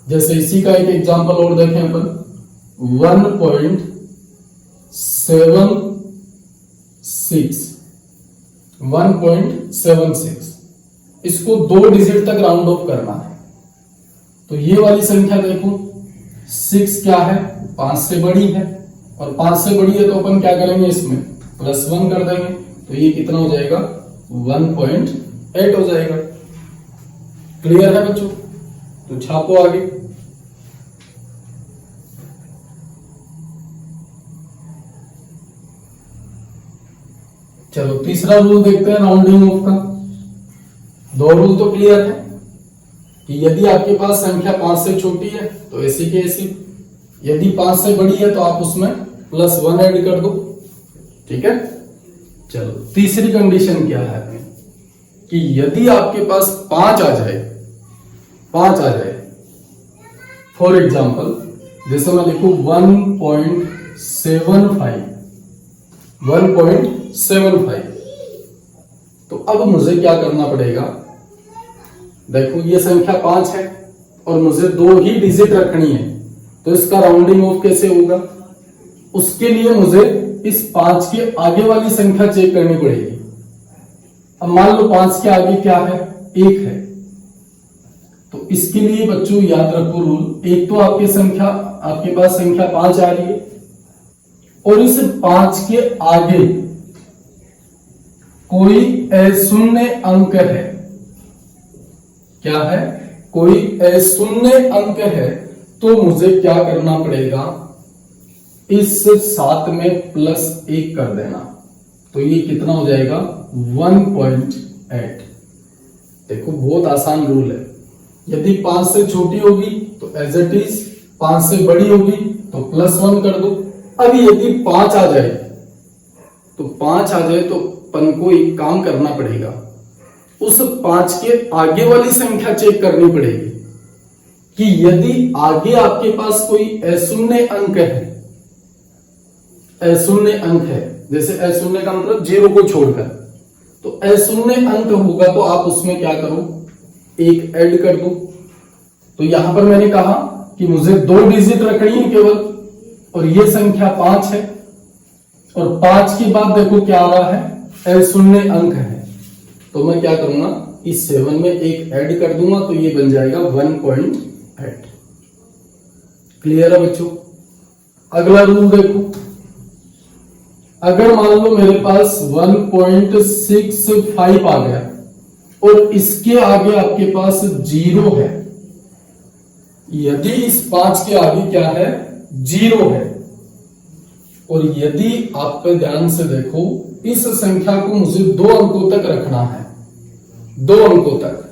जैसे इसी का एक एग्जांपल और देखें अपन, 1.76, इसको 2 डिजिट तक राउंड ऑफ करना है। तो ये वाली संख्या देखो, 6 क्या है, 5 से बड़ी है, और 5 से बड़ी है तो अपन क्या करेंगे, इसमें +1 कर देंगे, तो ये कितना हो जाएगा 1.8 हो जाएगा। क्लियर है बच्चों, तो छापो आगे। चलो तीसरा रूल देखते हैं राउंडिंग ऑफ का। दो रूल तो क्लियर है कि यदि आपके पास संख्या 5 से छोटी है तो ऐसी की ऐसी, यदि 5 से बड़ी है तो आप उसमें +1 ऐड कर दो। ठीक है, चलो तीसरी कंडीशन क्या है कि यदि आपके पास 5 आ जाए, फॉर एग्जाम्पल जैसे मैं लिखूं 1.75, तो अब मुझे क्या करना पड़ेगा, देखो ये संख्या 5 है और मुझे 2 ही डिजिट रखनी है, तो इसका राउंडिंग ऑफ कैसे होगा, उसके लिए मुझे इस 5 के आगे वाली संख्या चेक करनी पड़ेगी। अब मान लो 5 के आगे क्या है, 1 है, तो इसके लिए बच्चों याद रखो रूल, एक तो आपके पास संख्या 5 आ रही है और इस 5 के आगे कोई अशून्य अंक है, क्या है, कोई अशून्य अंक है, तो मुझे क्या करना पड़ेगा, इस 7 में +1 कर देना, तो ये कितना हो जाएगा 1.8। देखो बहुत आसान रूल है, यदि 5 से छोटी होगी तो एज इट इज, 5 से बड़ी होगी तो +1 कर दो। अब यदि 5 आ जाए तो अपन को एक काम करना पड़ेगा, उस 5 के आगे वाली संख्या चेक करनी पड़ेगी कि यदि आगे आपके पास कोई अशून्य अंक है, जैसे अशून्य का मतलब 0 को छोड़कर, तो अशून्य अंक होगा तो आप उसमें क्या करो, 1 ऐड कर दो। तो यहां पर मैंने कहा कि मुझे 2 डिजिट रखनी है केवल, और ये संख्या 5 है, और 5 के बाद देखो क्या आ रहा है, अशून्य अंक है, तो मैं क्या करूंगा, इस 7 में 1 ऐड कर दूंगा, तो ये बन जाएगा 1.8। क्लियर है बच्चों। अगला रूल देखो, अगर मान लो मेरे पास 1.65 आ गया और इसके आगे आपके पास 0 है, यदि इस 5 के आगे क्या है, 0 है, और यदि आप ध्यान से देखो इस संख्या को मुझे 2 अंकों तक रखना है, 2 अंकों तक,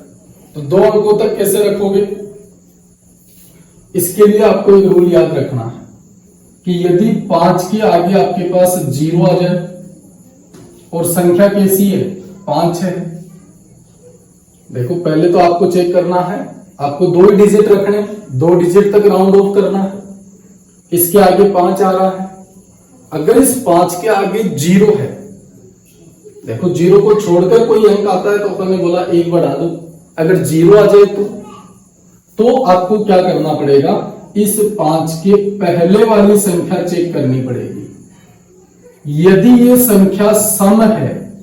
तो 2 अंकों तक कैसे रखोगे, इसके लिए आपको एक रूल याद रखना है कि यदि 5 के आगे आपके पास 0 आ जाए और संख्या कैसी है, 5 है, देखो पहले तो आपको चेक करना है, आपको 2 डिजिट रखने, 2 डिजिट तक राउंड ऑफ करना है, इसके आगे 5 आ रहा है, अगर इस 5 के आगे 0 है, देखो 0 को छोड़कर कोई अंक आता है तो अपन ने बोला 1 बढ़ा दो, अगर 0 आ जाए तो आपको क्या करना पड़ेगा, इस 5 के पहले वाली संख्या चेक करनी पड़ेगी। यदि ये संख्या सम है,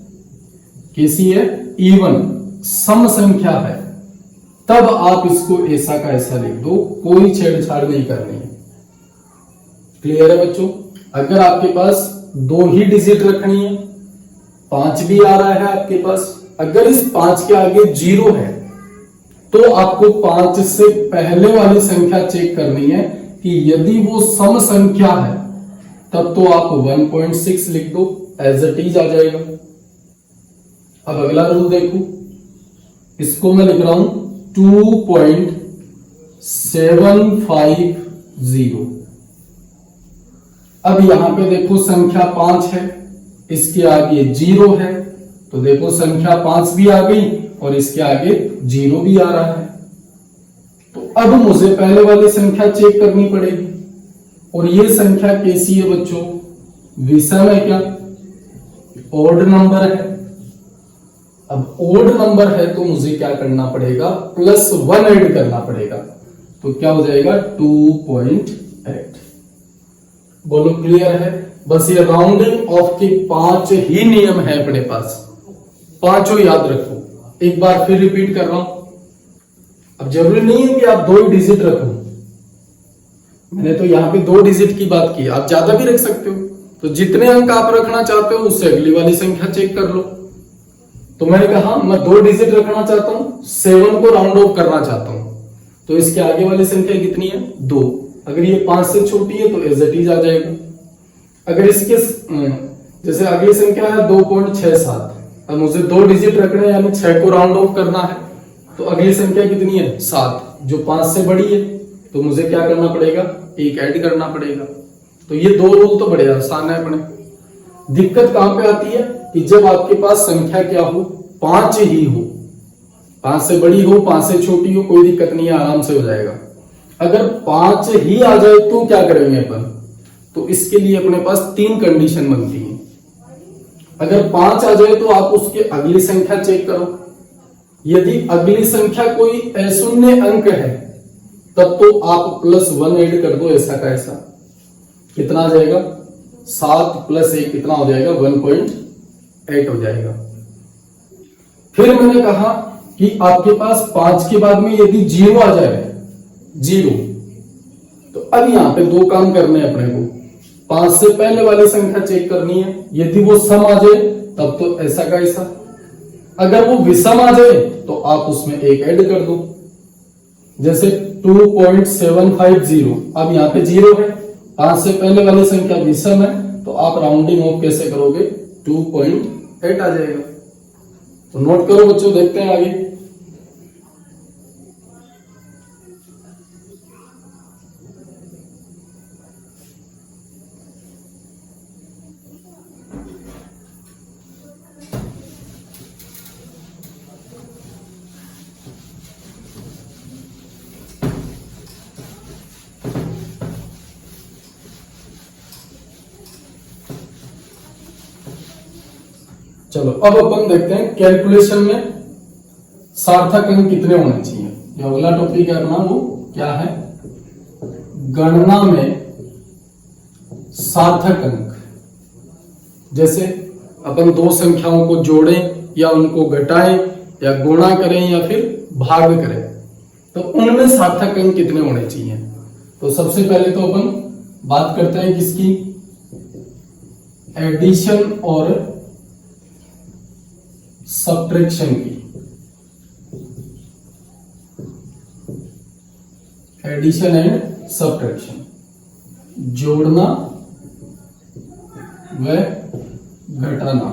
कैसी है, इवन सम संख्या है, तब आप इसको ऐसा का ऐसा लिख दो, कोई छेड़छाड़ नहीं करनी है। क्लियर है बच्चों। अगर आपके पास 2 ही डिजिट रखनी है, 5 भी आ रहा है आपके पास, अगर इस 5 के आगे 0 है तो आपको 5 से पहले वाली संख्या चेक करनी है कि यदि वो सम संख्या है तब तो आप 1.6 लिख दो, एज इट इज आ जाएगा। अब अगला रूल देखो, इसको मैं लिख रहा हूं 2.750। अब यहां पे देखो संख्या 5 है, इसके आगे 0 है, तो देखो संख्या 5 भी आ गई और इसके आगे 0 भी आ रहा है, तो अब मुझे पहले वाली संख्या चेक करनी पड़ेगी, और ये संख्या कैसी है बच्चों, विषम है क्या, ओड नंबर है। अब ओड नंबर है तो मुझे क्या करना पड़ेगा, +1 ऐड करना पड़ेगा, तो क्या हो जाएगा 2.8। बोलो क्लियर है। बस ये राउंडिंग ऑफ के 5 ही नियम है अपने पास, 5 याद रखो। एक बार फिर रिपीट कर रहा हूं, अब जरूरी नहीं है कि आप 2 डिजिट रखो, मैंने तो यहां पे 2 डिजिट की बात की, आप ज्यादा भी रख सकते हो, तो जितने अंक आप रखना चाहते हो उससे अगली वाली संख्या चेक कर लो। तो मैंने कहा मैं 2 डिजिट रखना चाहता हूं, 7 को राउंड ऑफ करना चाहता हूं, तो इसके आगे वाली संख्या कितनी है, 2। अगर ये 5 से छोटी है तो एज इट इज आ जाएगा। अगर इसके जैसे अगली संख्या है 2.67, अब मुझे 2 डिजिट रखने हैं यानी 6 को राउंड ऑफ करना है, तो अगली संख्या कितनी है 7, जो 5 से बड़ी है, तो मुझे क्या करना पड़ेगा, 1 ऐड करना पड़ेगा। तो ये 2 रूल तो बड़े आसान है अपने। दिक्कत कहां पे आती है कि जब आपके पास संख्या क्या हो, 5 ही हो, 5 से बड़ी हो 5 से छोटी हो, कोई दिक्कत नहीं है, आराम से हो जाएगा। अगर 5 ही आ जाए तो क्या करेंगे अपन, तो इसके लिए अपने पास 3 कंडीशन बनती है। अगर 5 आ जाए तो आप उसके अगली संख्या चेक करो, यदि अगली संख्या कोई अशून्य अंक है तब तो आप +1 ऐड कर दो, ऐसा का ऐसा। कितना आ जाएगा, 7 + 1 कितना हो जाएगा, 1.8 हो जाएगा। फिर मैंने कहा कि आपके पास 5 के बाद में यदि 0 आ जाए, 0, तो अब यहां पे 2 काम करने हैं अपने को। 5 से पहले वाली संख्या चेक करनी है, यदि वो सम आ जाए तब तो ऐसा का ऐसा। अगर वो विषम आ जाए तो आप उसमें 1 ऐड कर दो, जैसे 2.750, अब यहां पे 0 है, 5 से पहले वाली संख्या विषम है, तो आप राउंडिंग ऑफ कैसे करोगे, 2.8 आ जाएगा। तो नोट करो बच्चों, देखते हैं आगे। चलो अब अपन देखते हैं कैलकुलेशन में सार्थक अंक कितने होने चाहिए। जो अगला टॉपिक है अपना वो क्या है, गणना में सार्थक अंक। जैसे अपन 2 संख्याओं को जोड़ें या उनको घटाएं या गुणा करें या फिर भाग करें, तो उनमें सार्थक अंक कितने होने चाहिए। तो सबसे पहले तो अपन बात करते हैं किसकी, एडिशन और सब्ट्रैक्शन की। एडिशन एंड सब्ट्रैक्शन, जोड़ना व घटाना।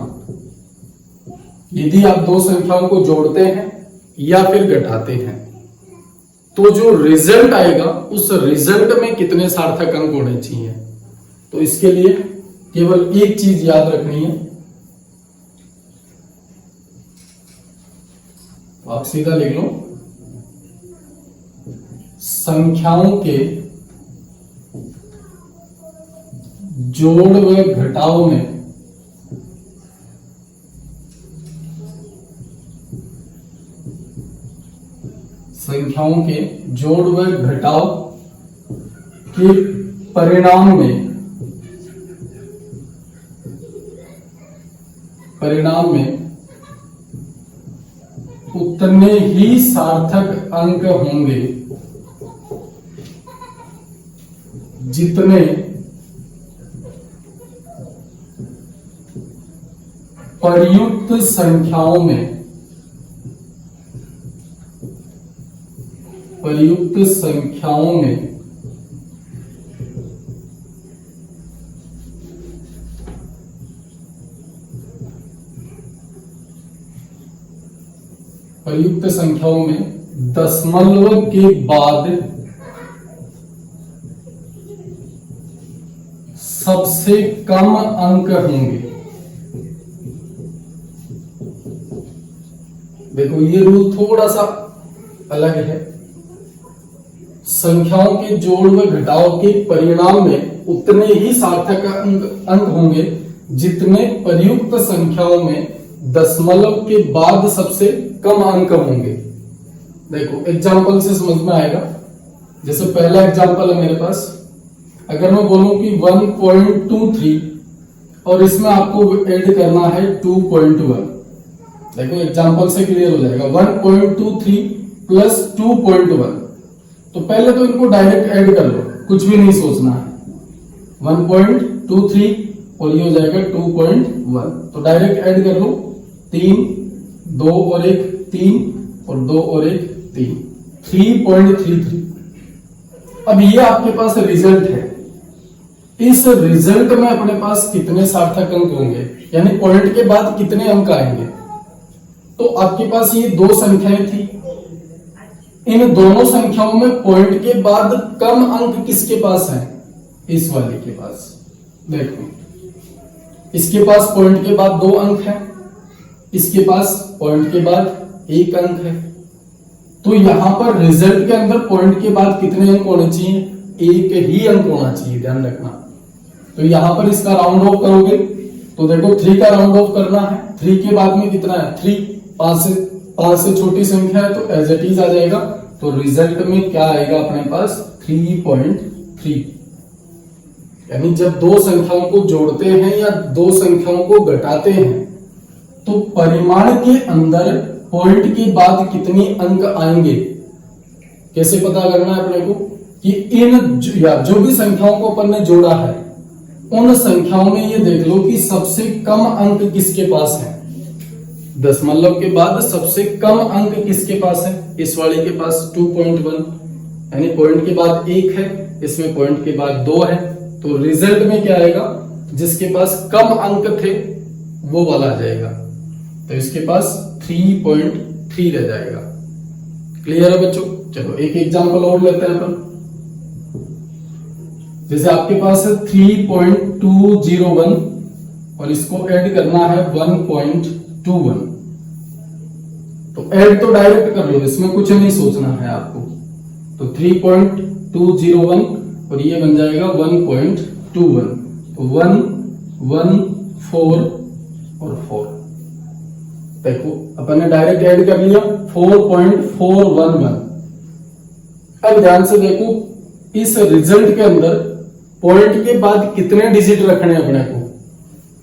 यदि आप 2 संख्याओं को जोड़ते हैं या फिर घटाते हैं तो जो रिजल्ट आएगा उस रिजल्ट में कितने सार्थक अंक होने चाहिए। तो इसके लिए केवल एक चीज याद रखनी है, आप सीधा लिख लो, संख्याओं के जोड़ व घटाव में संख्याओं के जोड़ व घटाव के परिणाम में उतने ही सार्थक अंक होंगे जितने प्रयुक्त संख्याओं में दशमलव के बाद सबसे कम अंक होंगे। देखो ये रूल थोड़ा सा अलग है। संख्याओं के जोड़ व घटाव के परिणाम में उतने ही सार्थक अंक होंगे जितने प्रयुक्त संख्याओं में दशमलव के बाद सबसे कम अंक होंगे। देखो एग्जाम्पल से समझ में आएगा। जैसे पहला एग्जाम्पल है मेरे पास, अगर मैं बोलूं कि 1.23 और इसमें आपको ऐड करना है 2.1, देखो एग्जाम्पल से क्लियर हो जाएगा। 1.23 प्लस 2.1, तो पहले तो इनको डायरेक्ट ऐड कर लो, कुछ भी नहीं सोचना है। 1.23 और ये हो जाएगा 2.1, तो डायरेक्ट ऐड कर लो। 3, 2 और 1 3 और 2 और 1 3, 3.33। अब ये आपके पास रिजल्ट है। इस रिजल्ट में अपने पास कितने सार्थक अंक होंगे, यानी पॉइंट के बाद कितने अंक आएंगे। तो आपके पास ये दो संख्याएं थी, इन दोनों संख्याओं में पॉइंट के बाद कम अंक किसके पास है, इस वाले के पास। देखो इसके पास पॉइंट के बाद 2 अंक है, इसके पास पॉइंट के बाद 1 अंक है। तो यहां पर रिजल्ट के अंदर पॉइंट के बाद कितने अंक होने चाहिए, 1 ही अंक होना चाहिए, ध्यान रखना। तो यहां पर इसका राउंड ऑफ करोगे तो देखो 3 का राउंड ऑफ करना है, 3 के बाद में कितना है 3, 5 से छोटी संख्या है तो एज इट इज आ जाएगा। तो रिजल्ट में क्या आएगा अपने पास 3.3। यानी जब दो संख्याओं को जोड़ते हैं या दो संख्याओं को घटाते हैं तो परिमाण के अंदर पॉइंट के बाद कितने अंक आएंगे, कैसे पता करना है अपने को कि जो भी संख्याओं को अपन ने जोड़ा है उन संख्याओं में ये देख लो कि सबसे कम अंक किसके पास है, दशमलव के बाद सबसे कम अंक किसके पास है, इस वाले के पास 2.1, यानी पॉइंट के बाद 1 है, इसमें पॉइंट के बाद 2 है। तो रिजल्ट में क्या आएगा, जिसके पास कम अंक थे वो वाला आ जाएगा, तो इसके पास 3.3 रह जाएगा। क्लियर है बच्चों। चलो एक एग्जांपल और लेते हैं अपन। जैसे आपके पास है 3.201 और इसको ऐड करना है 1.21। तो ऐड तो डायरेक्ट कर लो, इसमें कुछ नहीं सोचना है आपको। तो 3.201 और ये बन जाएगा 1.21। तो 1, 1, 4 और 4। देखो अपन ने डायरेक्ट ऐड कर लिया 4.411। अब ध्यान से देखो इस रिजल्ट के अंदर पॉइंट के बाद कितने डिजिट रखने अपने को।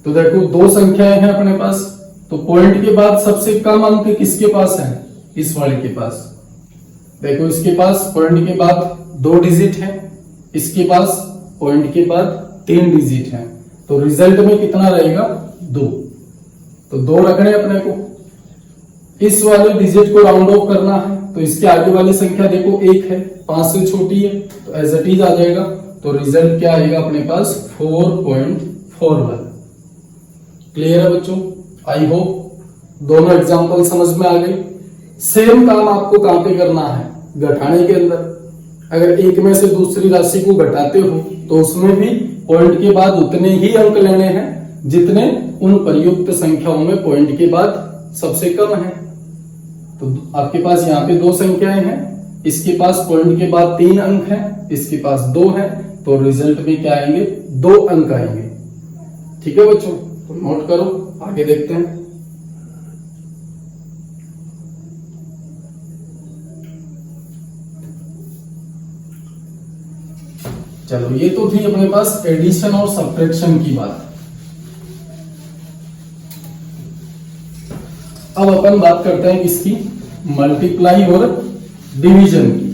तो देखो दो संख्याएं हैं अपने पास, तो पॉइंट के बाद सबसे कम अंक किसके पास है, इस वाले के पास। देखो इसके पास पॉइंट के बाद 2 डिजिट है, इसके पास पॉइंट के बाद 3 डिजिट है। तो रिजल्ट में कितना रहेगा 2। तो 2 रखने अपने को, इस वाले डिजिट को राउंड ऑफ करना है तो इसके आगे वाली संख्या देखो 1 है, 5 से छोटी है तो एज इट इज आ जाएगा। तो रिजल्ट क्या आएगा अपने पास 4.41। क्लियर है बच्चों। आई होप दोनों एग्जांपल समझ में आ गई। सेम काम आपको कहां पे करना है, घटाने के अंदर। अगर एक में से दूसरी राशि को घटाते हो तो उसमें भी पॉइंट के बाद उतने ही अंक लेने हैं जितने उन प्रयुक्त संख्याओं में पॉइंट के बाद सबसे कम है। तो आपके पास यहाँ पे 2 संख्याएं हैं, इसके पास पॉइंट के बाद 3 अंक है, इसके पास 2 है। तो रिजल्ट में क्या आएंगे 2 अंक आएंगे। ठीक है बच्चों, तो नोट करो, आगे देखते हैं। चलो ये तो थी अपने पास एडिशन और सब्ट्रैक्शन की बात। अब अपन बात करते हैं किसकी, मल्टीप्लाई और डिवीजन की।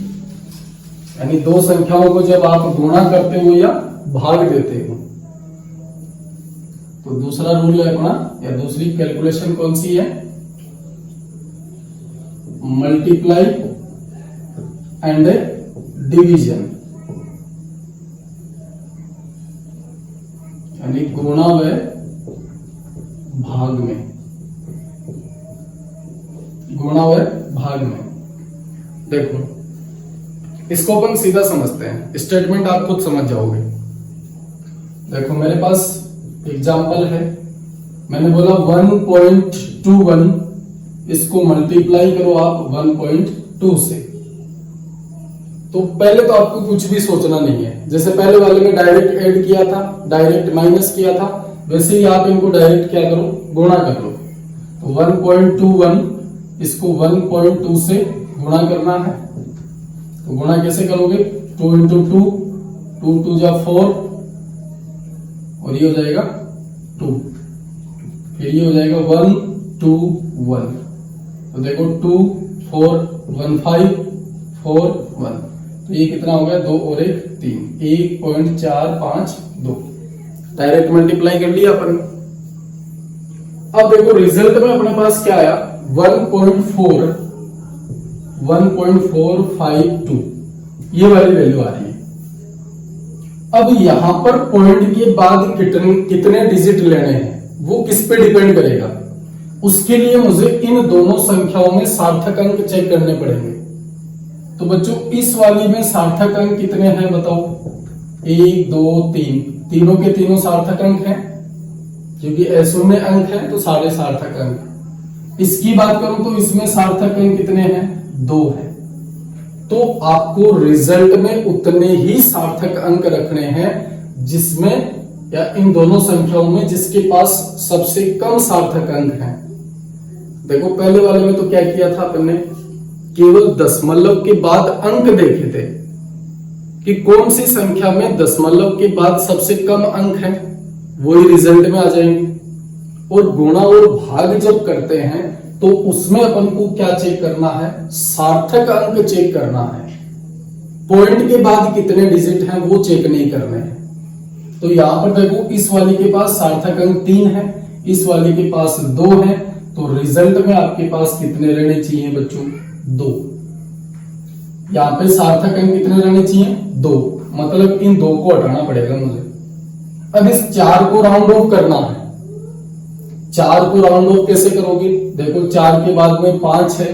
यानी दो संख्याओं को जब आप गुणा करते हो या भाग देते हो तो दूसरा रूल है अपना, या दूसरी कैलकुलेशन कौन सी है, मल्टीप्लाई एंड डिवीजन। यानी गुणा व भाग में, गुणा व भाग में। देखो इसको अपन सीधा समझते हैं, स्टेटमेंट आप खुद समझ जाओगे। देखो मेरे पास एग्जाम्पल है, मैंने बोला 1.21, इसको मल्टीप्लाई करो आप 1.2 से। तो पहले तो आपको कुछ भी सोचना नहीं है, जैसे पहले वाले में डायरेक्ट ऐड किया था, डायरेक्ट माइनस किया था, वैसे ही आप इनको डायरेक्ट क्या करो, गुणा कर लो। तो 1.21 इसको 1.2 से गुणा करना है। तो गुणा कैसे करोगे, 2 into 2, 2 2 जा 4 और ये हो जाएगा 2, फिर ये हो जाएगा 1 2 1। तो देखो 2 4 1 5 4 1, तो ये कितना हो गया, 2 और 1 3, 1.452। डायरेक्ट मल्टीप्लाई कर लिया अपन। अब देखो रिजल्ट में अपने पास क्या आया, 1.452, ये वाली वैल्यू आ रही है। अब यहां पर पॉइंट के बाद कितने डिजिट लेने हैं वो किस पे डिपेंड करेगा। उसके लिए मुझे इन दोनों संख्याओं में सार्थक अंक चेक करने पड़ेंगे। तो बच्चों इस वाली में सार्थक अंक कितने हैं बताओ। 1 2 3, तीनों के तीनों सार्थक अंक हैं, क्योंकि अशून्य अंक है तो सारे सार्थक अंक। इसकी बात करूं तो इसमें सार्थक अंक कितने हैं, 2 है। तो आपको रिजल्ट में उतने ही सार्थक अंक रखने हैं जिसमें, या इन दोनों संख्याओं में जिसके पास सबसे कम सार्थक अंक हैं। देखो पहले वाले में तो क्या किया था अपन ने, केवल दशमलव के बाद अंक देखे थे कि कौन सी संख्या में दशमलव के बाद सबसे कम अंक है, वही रिजल्ट में आ जाएंगे। और गुणा और भाग जब करते हैं तो उसमें अपन को क्या चेक करना है, सार्थक अंक चेक करना है। पॉइंट के बाद कितने डिजिट हैं वो चेक नहीं करने हैं। तो यहां पर देखो इस वाली के पास सार्थक अंक 3 है, इस वाली के पास 2 है, तो रिजल्ट में आपके पास कितने रहने चाहिए बच्चों, 2। यहां पे सार्थक अंक कितने रहने चाहिए, 2, मतलब इन 2 को हटाना पड़ेगा मुझे। अब इस 4 को राउंड ऑफ करना है। 4 को राउंड ऑफ कैसे करोगे, देखो 4 के बाद में 5 है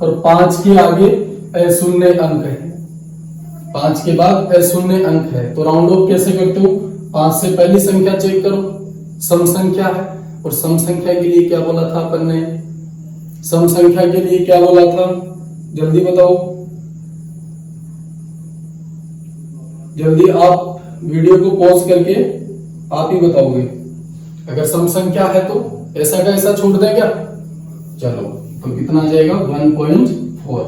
और 5 के आगे अशून्य अंक है, 5 के बाद अशून्य अंक है, तो राउंड ऑफ कैसे करते हो, 5 से पहली संख्या चेक करो, सम संख्या है। और सम संख्या के लिए क्या बोला था अपन ने, सम संख्या के लिए क्या बोला था, जल्दी बताओ, जल्दी आप वीडियो को पॉज करके आप ही बताओगे। अगर सम संख्या है तो ऐसा का ऐसा छोड़ दें क्या, चलो तो कितना आ जाएगा 1.4।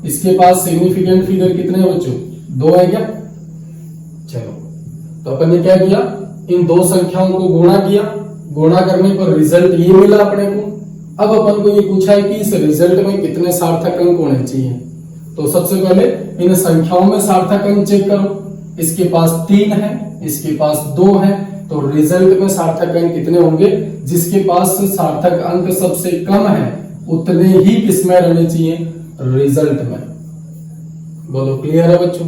इसके पास सिग्निफिकेंट फिगर कितने हैं बच्चों, 2 है क्या। चलो तो अपन ने क्या किया, इन 2 संख्याओं को गुणा किया, गुणा करने पर रिजल्ट ये मिला अपने को। अब अपन को ये पूछा है कि इस रिजल्ट में कितने सार्थक अंक होने चाहिए। तो सबसे पहले इन संख्याओं में सार्थक अंक चेक करो। इसके पास 3 है, इसके पास 2 है, तो रिजल्ट में सार्थक अंक कितने होंगे, जिसके पास सार्थक अंक सबसे कम है उतने ही किसमें रहने चाहिए, रिजल्ट में। बोलो क्लियर है बच्चों।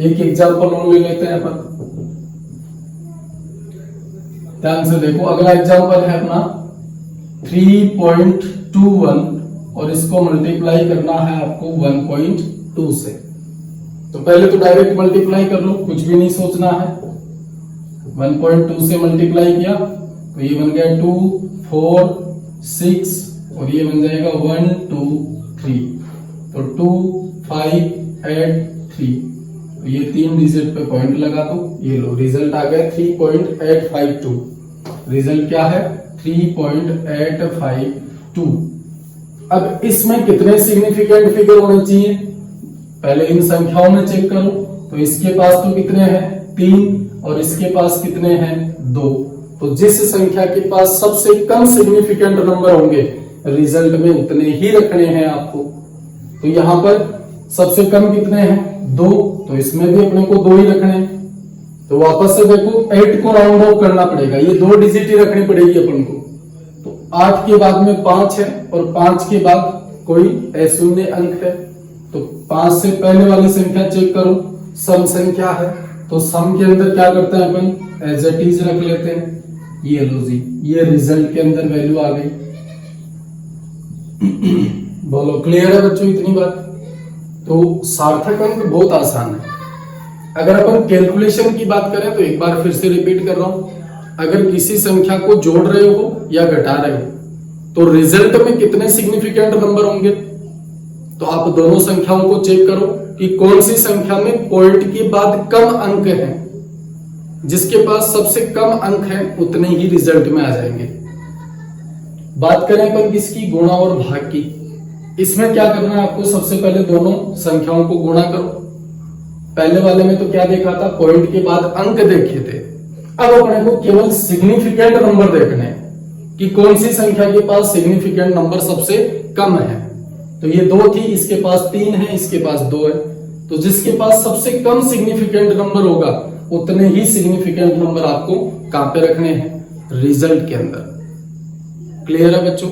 एक एग्जांपल और ले लेते हैं अपन, ध्यान से देखो। अगला एग्जांपल है अपना 3.21 और इसको मल्टीप्लाई करना है आपको 1.2 से। तो पहले तो डायरेक्ट मल्टीप्लाई कर लो, कुछ भी नहीं सोचना है। 1.2 से मल्टीप्लाई किया तो ये बन गया 2 4 6 और ये बन जाएगा 1 2 3, तो 2 5 8 3, तो ये 3 डिजिट पे पॉइंट लगा दो। ये लो रिजल्ट आ गया 3.852। रिजल्ट क्या है, 3.852। अब इसमें कितने सिग्निफिकेंट फिगर होने चाहिए, पहले इन संख्याओं में चेक करो। तो इसके पास तो कितने हैं, 3, और इसके पास कितने हैं, 2। तो जिस संख्या के पास सबसे कम सिग्निफिकेंट नंबर होंगे रिजल्ट में उतने ही रखने हैं आपको। तो यहां पर सबसे कम कितने हैं, 2, तो इसमें भी अपने को 2 ही रखने हैं। तो वापस से देखो 8 को राउंड ऑफ करना पड़ेगा, ये 2 डिजिट ही रखनी पड़ेगी अपन को। तो 8 के बाद में 5 है और 5 के बाद कोई अशून्य अंक है, तो 5 से पहले वाली संख्या चेक करो, सम संख्या है। तो सम के अंदर क्या करते हैं अपन, एज इट इज रख लेते हैं। ये लो जी, ये रिजल्ट के अंदर वैल्यू आ गई। बोलो क्लियर है बच्चों इतनी बात। तो सार्थक अंक बहुत आसान है। अगर अपन कैलकुलेशन की बात करें तो एक बार फिर से रिपीट कर रहा हूं, अगर किसी संख्या को जोड़ रहे हो या घटा रहे हो तो रिजल्ट में कितने सिग्निफिकेंट नंबर होंगे, तो आप दोनों संख्याओं को चेक करो कि कौन सी संख्या में पॉइंट के बाद कम अंक हैं। जिसके पास सबसे कम अंक हैं उतने ही रिजल्ट में आ जाएंगे। बात करें अपन किसकी, गुणा और भाग की। इसमें क्या करना है आपको, सबसे पहले दोनों संख्याओं को गुणा करो। पहले वाले में तो क्या देखा था, पॉइंट के बाद अंक देखे थे। अब अपने को केवल सिग्निफिकेंट नंबर देखने हैं कि कौन सी संख्या के पास सिग्निफिकेंट नंबर सबसे कम है। तो ये 2 थी, इसके पास 3 है, इसके पास 2 है। तो जिसके पास सबसे कम सिग्निफिकेंट नंबर होगा उतने ही सिग्निफिकेंट नंबर आपको कहां पे रखने हैं, रिजल्ट के अंदर। क्लियर है बच्चों।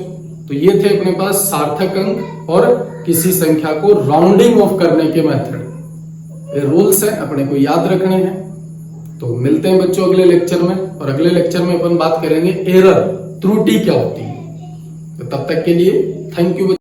तो ये थे अपने पास सार्थक अंक और किसी संख्या को राउंडिंग ऑफ करने के मेथड। ये रूल्स है, अपने को याद रखने हैं। तो मिलते हैं बच्चों अगले लेक्चर में, और अगले लेक्चर में अपन बात करेंगे एरर, त्रुटि क्या होती है। तो तब तक के लिए थैंक यू।